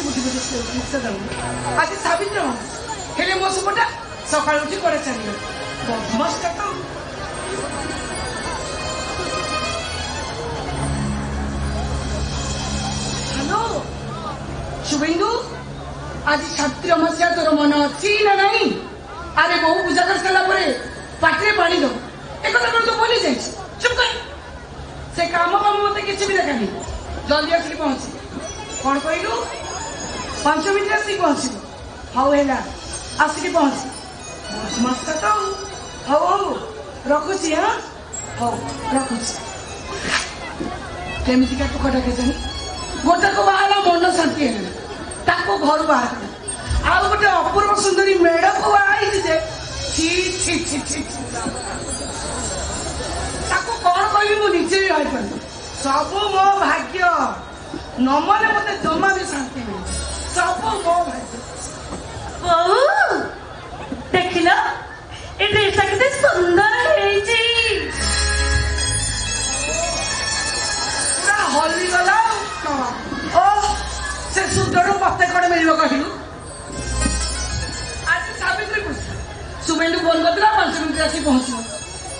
बुद्धि बुद्धि आज सावित्र हेले मो सुपटा सकाळ उठी करे चलियो मस्त तो हेलो शुभेन्दु आज छात्र मसिया तोर मन अच्छी ना नहीं अरे बहु पूजा कर सारा परे पाटे पानी दो एक कथा तो बोली जाई चुप कर से काम मत किसी भी देखानी जल्दी आसिक पहुंची कौन कहलु 5 मिनट आसिक पहुंची हाउ है आसिक पहुंची मस्त तो हाउ रखुची हाँ हाउ रखुची केमिति का टुकड़ा के जानी गोटा को बाहर मन शांति है ताको घर बाहर आ गोटे अपूर्व सुंदरी मेढ़ को बाहर जे छी छी छी छी ताको कौन कहबी मु निजे भी रही पार सब मो भाग्य नमले मते जमा भी शांति मिले सब मो भाग्य बहु देखिला ए ड्रेस किते सुंदर हेची पूरा हल्ली गला ओ से सुंदर मते कोड मिलिबो कहिलु आज सावित्री पूजा सुबेंदु फोन करला 5 मिनिट आसी पहुंचो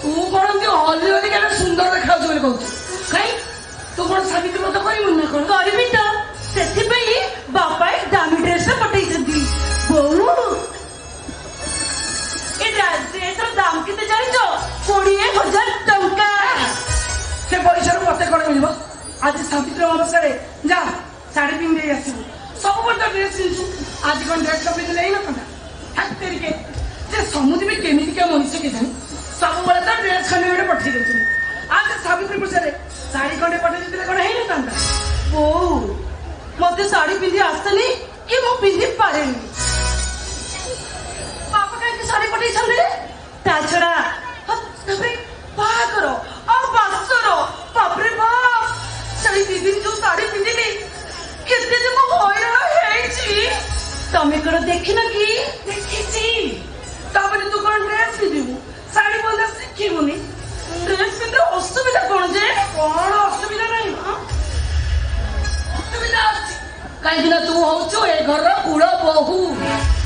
तू कोन ती हल्ली हल्ली केना सुंदर देखाउ बोली कहू काई तू कोन सावित्री मत कहि मुन्ना कोन करबी तो सेति पई बापा एक दामी ड्रेस पटई छथि बहु ए ड्रेस रो दाम किते जानि छो 20,000 टंका से पैसा मते कोन मिलिबो आज सावित्री अवसर जा साड़ी पिन दे आसीबो सब बड़ ड्रेस किनछु आज कोन ड्रेस कपड़े ले ना कना हक तेरी के जे समुद्र में केमिति के मनुष्य के जानी सब बड़ तो ड्रेस खने उडे पठी देछु आज सावित्री पूजा साड़ी कोन पठी दिले कोन हेई ना ओ मते साड़ी पिंदी आस्तनी कि मो पिंदी पारेनी पापा काहे की साड़ी पटई छले ता छड़ा तबे बा करो और बास करो बाप रे बाप साड़ी दीदी जो साड़ी पिंदिली केते जे मो होइरा हेची तमे करो देखि ना की देखिছি তারপরে তু কোন ড্রেস কিনিবু শাড়ি বন্ধা শিখিবুনি ड्रेस पिंदे असुविधा कोन जे কোন অসুবিধা নাই অসুবিধা আছে কাইকি না তু হউছো এ ঘরর কুড় বহু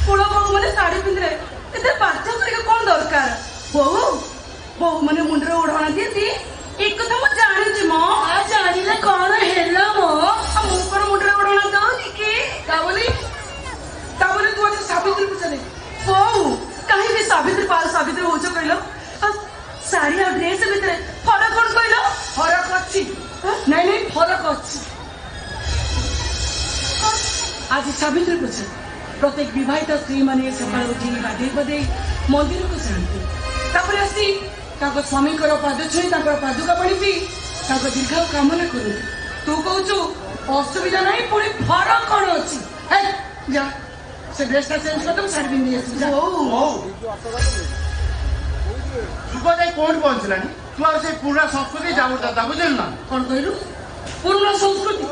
कुड़ा बहु माने साड़ी पिंदे एते पाछा करे कोन दरकार बहु बहु माने मुंडरे ओढाणा दियती एक कथा मु जानि छी मो आ জানিলে কোন হেলা মো आ मु कोन मुंडरे ओढाणा दउनी की তাবলি তু আজ সাবিত্রী পূজা নেই बहु काहे भी सावित्री होचो कइलो साड़ी और ड्रेस भितर फरक कोन कइलो फरक अच्छी नहीं नहीं फरक अच्छी आज सावित्री पूजा प्रत्येक विवाहित स्त्री माने सकाळ उठी गाधे बदे मंदिर को जाते तापर आसी ताको स्वामी करो पाद छुई ताको पादुका पानी पी ताको दीर्घ कामना करू तू कहूचु असुविधा नहीं पुणी फरक कौन अच्छी ए जा से ड्रेस का चेंज कर तुम साड़ी पिंदी आसी जा जुग जाई कोन पहुंचलानी तू आ से पूरा संस्कृति जाबो दादा बुझल ना कौन कहलु पूर्ण संस्कृति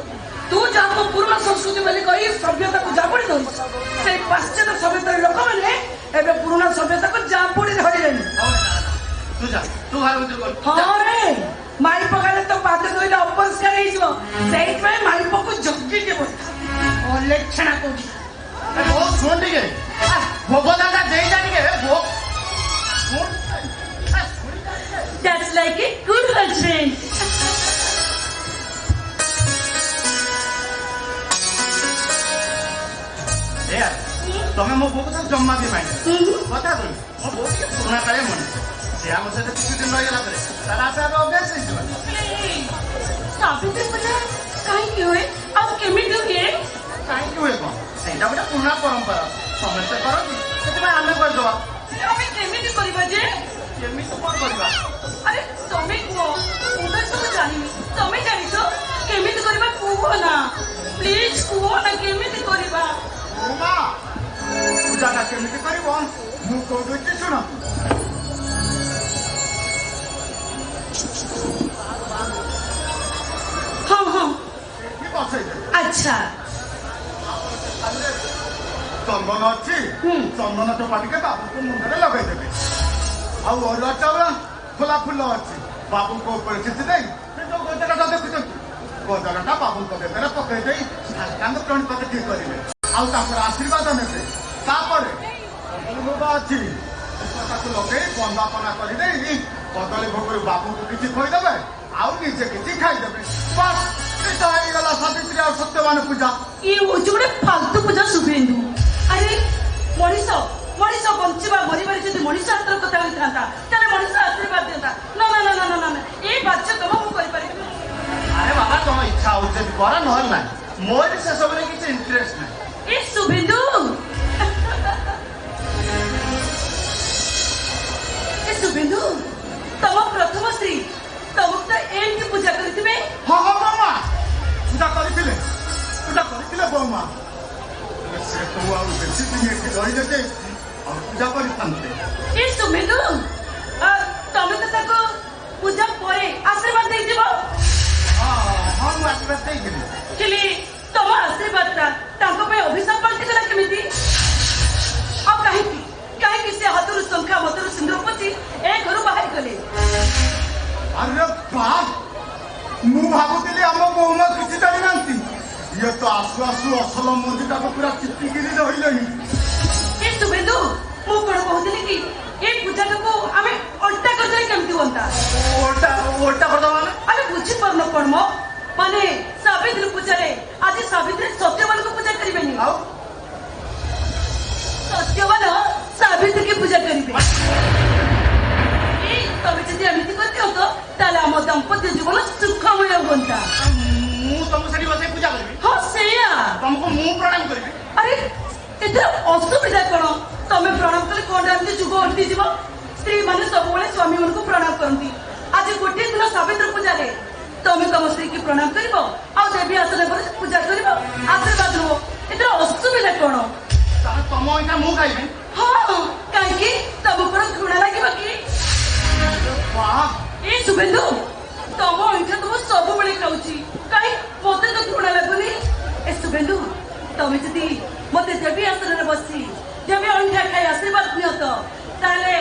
तू जाको पूर्ण संस्कृति बोली कही सभ्यता को जाबड़ी दो से पाश्चात्य सभ्यता लोक माने एबे पूर्ण सभ्यता को जाबड़ी धरिलेनी तू जा तू घर भीतर कर हां रे माई पकाले तो पाद दोइला अपस्कार हे जिवो सेइत में माई पको जग्गी के बोल ओ लक्षणा को ओ सुन दिगे भोग दादा देई जानी के भोग that's like a good husband यार तमे मो भोग दादा जम्मा भी पाई बता दो मो भोग के पुना करे मन से हम से किछु दिन रही गला परे सारा से अभ्यास है जीवन सावित्री पूजा काहे की होए अब केमिति होए काहे की होए कोन सेटा बडा पुना परंपरा समस्त करती सेते आमे कर दवा हमें केमिति करबा जे केमिति कोन करबा अरे तमे को उबे सब जानि तमे जानि तो केमिति करबा कुहो ना प्लीज कुहो ना केमिति करबा ओमा पूजा का केमिति करबो मु को दोते सुनो हाँ हाँ की बसे अच्छा चंदन अच्छी चंदन चपाटी के बाबू को मुंडे लगे देबे आ अरुआ चावल खोला फुल अच्छी बाबू को ऊपर चित दे तो गोटे का देखुछ ଗଜରଟା ବାବୁଙ୍କ ବେକରେ ପକେଇ ଦେଇ ସାଷ୍ଟାଙ୍ଗ ପ୍ରଣିପତି କରିବେ ଆଉ ତାଙ୍କର ଆଶୀର୍ବାଦ ନେବେ। ତାପରେ ଭୋଗ ଅଛି ତାକୁ ଲଗେଇ ବନ୍ଦାପନା କରିଦେଇ କଦଳୀ ଭୋଗରୁ ବାବୁଙ୍କୁ କିଛି ଖୋଇଦେବେ ଆଉ ନିଜେ କିଛି ଖାଇଦେବେ। ବାସ୍ ଏଇଟା ହେଇଗଲା ସାବିତ୍ରୀ ଆଉ ସତ୍ୟବାନ ପୂଜା। ଇଏ ହଉଛି ଗୋଟେ ଫାଲତୁ ପୂଜା ଶୁଭେନ୍ଦୁ। ଆରେ ମଣିଷ ମଣିଷ ବଞ୍ଚିବା ମରିବାରେ ଯଦି ମଣିଷ ହାତର କଥା ହୋଇଥାନ୍ତା ତାହେଲେ ମଣିଷ ଆଶୀର୍ବାଦ ଦିଅନ୍ତା। ନା ନା ନା ନା ନା ନା ଏଇ ବାଜ୍ୟ କାମ ମୁଁ କରିପାରିବି। ଆରେ ବାବା ତମ ଇଚ୍ଛା ହଉଛି ଯଦି କର ନହେଲେ ନାହିଁ। ମୋର ସେସବୁରେ କିଛି ଇଣ୍ଟରେଷ୍ଟ ନାହିଁ। ଏ ଶୁଭେନ୍ଦୁ ଏ ଶୁଭେନ୍ଦୁ ତମ ପ୍ରଥମ ସ୍ତ୍ରୀ ତମକୁ ତ ଏମିତି ପୂଜା କରିଥିବେ। ହଁ ହଁ ବୌମା ପୂଜା କରିଥିଲେ ବୌମା। ସେ କୋଉ ଆଉ ବେଶୀ ଦିନ ଏଠି ରହିଲେ ଯେ ଆଉ ପୂଜା କରିଥାନ୍ତେ। ଏ ଶୁଭେନ୍ଦୁ ତମେ ତ ତାକୁ ପୂଜା ପରେ ଆଶୀର୍ବାଦ ଦେଇଥିବ। ହଁ ମୁଁ ଆଶୀର୍ବାଦ ଦେଇଥିଲି। ହେଲେ ତମ ଆଶୀର୍ବାଦଟା ତାଙ୍କ ପାଇଁ ଅଭିଶାପ ପାଲଟିଗଲା କେମିତି? ଆଉ କାହିଁକି କାହିଁକି ସେ ହାତରୁ ଶଙ୍ଖା ମତରୁ ସିନ୍ଦୁର ପୋଛି ଏ ଘରୁ ବାହାରି ଗଲେ? ଆରେ ବାପ ମୁଁ ଭାବୁଥିଲି ଆମ ବୌମା କିଛି ଜାଣିନାହାନ୍ତି। ଇଏ ତ ଆସୁ ଆସୁ ଅସଲ ମନ୍ଦିରଟାକୁ ପୁରା ଚିପିକିରି ରହିଲେଣି। ଏ ଶୁଭେନ୍ଦୁ ମୁଁ କଣ କହୁଥିଲି କି ଏ ପୂଜାଟାକୁ ଆମେ ଓଲଟା କରିଦେଲେ କେମିତି ହୁଅନ୍ତା? ଓଲଟା କରିଦବା ମାନେ? ଆରେ ବୁଝିପାରୁନ କଣ ମ ମାନେ ସାବିତ୍ରୀ ପୂଜାରେ ଆଜି ସାବିତ୍ରୀ ସତ୍ୟବାନଙ୍କୁ ପୂଜା କରିବେନି ଆଉ ସତ୍ୟବାନ ସାବିତ୍ରୀକି ପୂଜା କରିବେ। ତମେ ଯଦି ଏମିତି କରିଦିଅନ୍ତ ତାହେଲେ ଆମ ଦାମ୍ପତ୍ୟ ଜୀବନ ସୁଖମୟ ହୁଅନ୍ତା। ମୁଁ ତମକୁ ସେଠି ବସେଇ ପୂଜା କରିବି? ହଁ ସେଇଆ। ତମକୁ ମୁଁ ପ୍ରଣାମ କରିବି? ଆରେ ଏଥିରେ ଅସୁବିଧା କଣ? ତମେ ପ୍ରଣାମ କଲେ କଣ ଏମିତି ଯୁଗ ଓଲଟିଯିବ? ସ୍ତ୍ରୀ ମାନେ ସବୁବେଳେ ସ୍ୱାମୀ ମାନଙ୍କୁ ପ୍ରଣାମ କରନ୍ତି। ଆଜି ଗୋଟିଏ ଦିନ ସାବିତ୍ରୀ ପୂଜାରେ ତମେ ତମ ସ୍ତ୍ରୀକି ପ୍ରଣାମ କରିବ ଆଉ ଦେବୀ ଆସନ ପରେ ପୂଜା କରିବ ଆଶୀର୍ବାଦ ନବ। ଏଥିରେ ଅସୁବିଧା କଣ? ତାହେଲେ ତମ ଏଇଟା ମୁଁ ଖାଇବି? ହଁ କାହିଁକି ତମକୁ କଣ ଘୃଣା ଲାଗିବ କି? ଏ ଶୁଭେନ୍ଦୁ ତମ ଅଇଁଠା ତ ମୁଁ ସବୁବେଳେ ଖାଉଛି କାହିଁ ମତେ ତ ଘୃଣା ଲାଗୁନି। ଏ ଶୁଭେନ୍ଦୁ ତମେ ଯଦି ମତେ ଦେବୀ ଆସନରେ ବସି ଦେବୀ ଅଇଁଠା ଖାଇ ଆଶୀର୍ବାଦ ନିଅତ ତାହେଲେ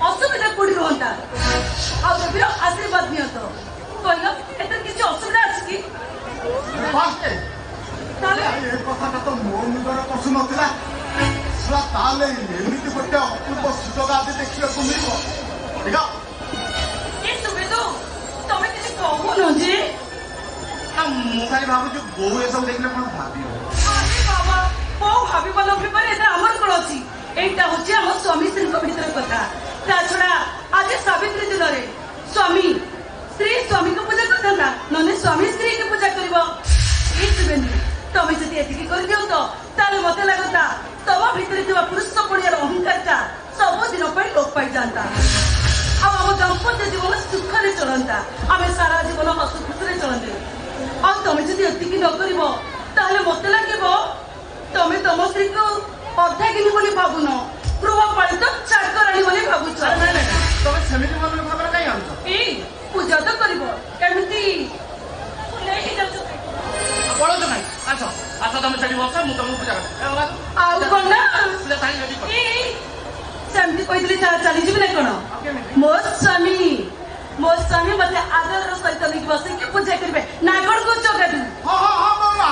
ଅସୁବିଧା କୋଉଠି ରୁହନ୍ତା? ଆଉ ଦେବୀର ଆଶୀର୍ବାଦ ନିଅତ କହିଲ ଏଥିରେ କିଛି ଅସୁବିଧା ଅଛି କି? ତାହେଲେ ଏ କଥାଟା ତ ମୋ ମୁଣ୍ଡରେ ପଶୁନଥିଲା। ତାହେଲେ ଏମିତି ଗୋଟେ ଅପୂର୍ବ ସୁଯୋଗ ଆଜି ଦେଖିବାକୁ ମିଳିବ। ଏ ଶୁଭେନ୍ଦୁ ତମେ କିଛି କହୁନ ଯେ? ମୁଁ ଖାଲି ଭାବୁଛି ବୋଉ ଏସବୁ ଦେଖିଲେ କଣ ଭାବିବ? ଆରେ ବାବା ବୋଉ ଭାବିବ ନ ଭାବିପାରେ ଏଟା ଆମର କଣ ଅଛି? এইটা হচ্ছে আমার স্বামী স্ত্রীଙ୍କ ভিতরে কথা। তা ছড়া আজ সাবিত্রী দিନରେ স্বামী স্ত্রী স্বামীকে পূজা করতেন না ননে স্বামী স্ত্রীকে পূজা করিব। এই শুভেন্দু তুমি যদি এতিকি করে দিও তো তাহলে মতে লাগতা তম ভিতরে থাকা পুরুষ পড়িয়ার অহংকারটা ସବୁଦିନ ପାଇଁ ଲୋପ ପାଇଯାନ୍ତା ଆଉ ଆମ ଦାମ୍ପତ୍ୟ ଜୀବନ ସୁଖରେ ଚଳନ୍ତା। ଆମେ ସାରା ଜୀବନ ହସ ଖୁସିରେ ଚଳନ୍ତେ। ଆଉ ତମେ ଯଦି ଏତିକି ନ କରିବ ତାହେଲେ ମତେ ଲାଗିବ ତମେ ତମ ସ୍ତ୍ରୀକୁ ଅର୍ଦ୍ଧାଙ୍ଗିନୀ ବୋଲି ଭାବୁନ ଗୃହପାଳିତ ଚାକରାଣୀ ବୋଲି ଭାବୁଛ। ତମେ ସେମିତି ମନରେ ଭାବରେ କାହିଁ ଆଣୁଛ? ଏଇ ପୂଜା ତ କରିବ ଏମିତି ଫୁଲେଇ ହେଇଯାଉଛ ପଳଉଛ କାହିଁ? ଆସ ଆସ ତମେ ସେଠି ବସ ମୁଁ ତମକୁ ପୂଜା କରିବି। ଆଉ କଣ ନା ଏଇ ସେମିତି କହିଥିଲି ଚାଲିଯିବି ନା କଣ? ମୋ ସ୍ୱାମୀ ମତେ ଆଦରର ସହିତ ନେଇକି ବସେଇକି ପୂଜା କରିବେ ନା କଣ କହୁଛ? ହଁ ହଁ ହଁ ବାବା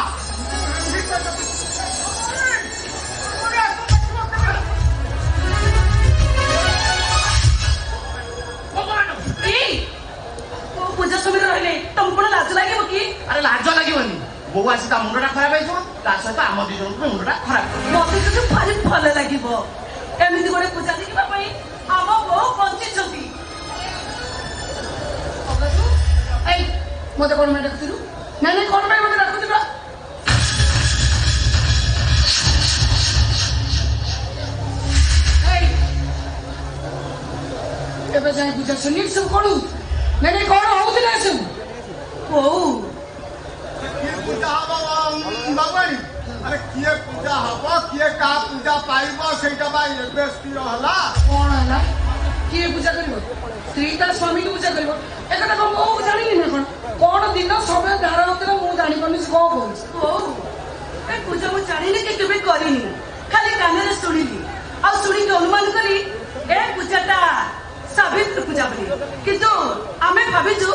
ପୂଜା ସମୟରେ ରହିଲେ ତମକୁ କଣ ଲାଜ ଲାଗିବ କି? ଆରେ ଲାଜ ଲାଗିବନି। ବୋଉ ଆସି ତା ମୁଣ୍ଡଟା ଖରାପ ହେଇଯିବ ତା ସହିତ ଆମ ଦି ଜଣଙ୍କ ମୁଣ୍ଡଟା ଖରାପ। ମତେ କିନ୍ତୁ ଭାରି ଭଲ ଲାଗିବ ଏମିତି ଗୋଟେ ପୂଜା ଦେଖିବା ପାଇଁ। ଆମ ବୋଉ ବଞ୍ଚିଛନ୍ତି। ଏଇ ମତେ କଣ ପାଇଁ ଡାକୁଥିଲୁ? ନାଇଁ ନାଇଁ କଣ ପାଇଁ ମତେ ଡାକୁଥିଲୁ? ଏବେ ଯାଇ ପୂଜା ଶୁଣି ସବୁ କଣ ନାଇଁ ନାଇଁ କଣ ହଉଥିଲା ଏସବୁ? ବୋଉ କିଏ ପୂଜା ହବ ବାବାଣୀ? ଆରେ କିଏ ପୂଜା ହବ କିଏ କାହା ପୂଜା ପାଇବ ସେଇଟା ବା ଏବେ ସ୍ଥିର ହେଲା। କଣ ହେଲା? କିଏ ପୂଜା କରିବ? ସ୍ତ୍ରୀ ତା ସ୍ୱାମୀକୁ ପୂଜା କରିବ ଏକଥା କଣ ବୋଉ ଜାଣିନି ନା କଣ? କଣ ଦିନ ସମୟ ଧାରା ହଉଥିଲା ମୁଁ ଜାଣିପାରୁନି ସେ କଣ କହୁଛି। ବୋଉ ଏ ପୂଜା ମୁଁ ଜାଣିନି କି କେବେ କରିନି ଖାଲି କାନରେ ଶୁଣିଲି ଆଉ ଶୁଣିକି ଅନୁମାନ କଲି ଏ ପୂଜାଟା ସାବିତ୍ରୀ ପୂଜା ବୋଲି। କିନ୍ତୁ ଆମେ ଭାବିଛୁ